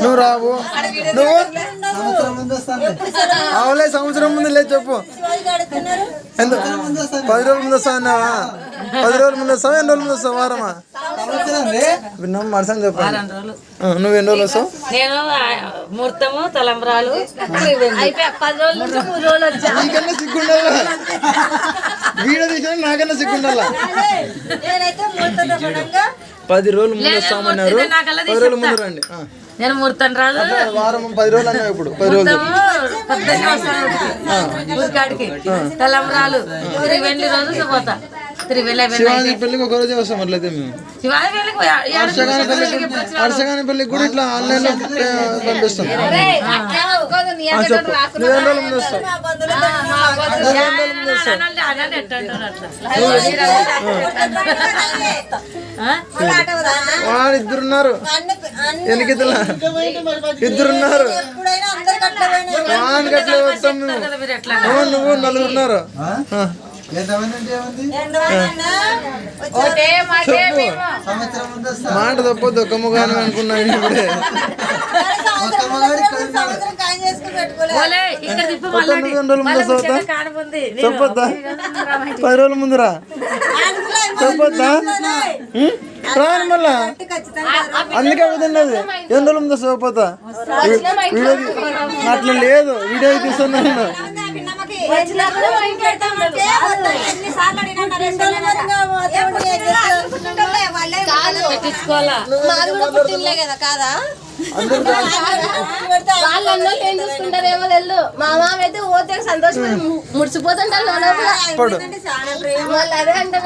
నువ్వు రావు నువ్వు అవులే సంవత్సరం ముందు లేదు చెప్పు ఎంత 10 రోజుల ముందు వస్తావు అన్నావా 10 రోజుల ముందు వస్తావా ఎన్ని రోజుల ముందు వస్తావు వారమా విన్నాం మరసని చెప్పు నువ్వు ఎన్ని రోజులు వస్తావు నేను ముహూర్తము తలంబ్రాలు అయిపోయి 10 రోజులు 3 రోజులు వచ్చా నీకన్నా సిగ్గుండాలా వీడియో తీసిన నాకన్నా సిగ్గుండాలా 10 రోజులు ముందు వస్తామన్నారు 10 రోజుల ముందు రండి నేను ముహూర్తం రాదు వారం 10 రోజులు అన్నావు ఇప్పుడు 10 రోజులు ఊరికాడికి తలంబ్రాలు తిరిగి రోజు పోతా శివాజీ పెళ్లికి ఒక రోజే వస్తాం అట్లయితే మేము హర్షగాని పెళ్లికి కూడా ఇట్లా ఆన్లైన్ లో పంపిస్తాం ముందు వస్తాం వాడు ఇద్దరున్నారు ఎన్నికిద్దలా ఇద్దరున్నారు వానికి అట్లా వస్తాం మేము నువ్వు నలుగురున్నారు మాట తప్పొద్దు ఒక్క ముఖాన్ని అనుకున్నాను ఇప్పుడే చెప్పొద్దా 10 రోజుల ముందురా చెప్పొద్దా రాను మళ్ళా అందుకే అవుతున్నది ఎన్ని రోజుల ముందు సోపోతా వీడియో అట్లా లేదు వీడియో తీస్తున్నాను చూసుకుంటారేమో తెలు మా మామ అయితే ఓతే సంతోషం ముడిచిపోతుంటారు అదే అంటే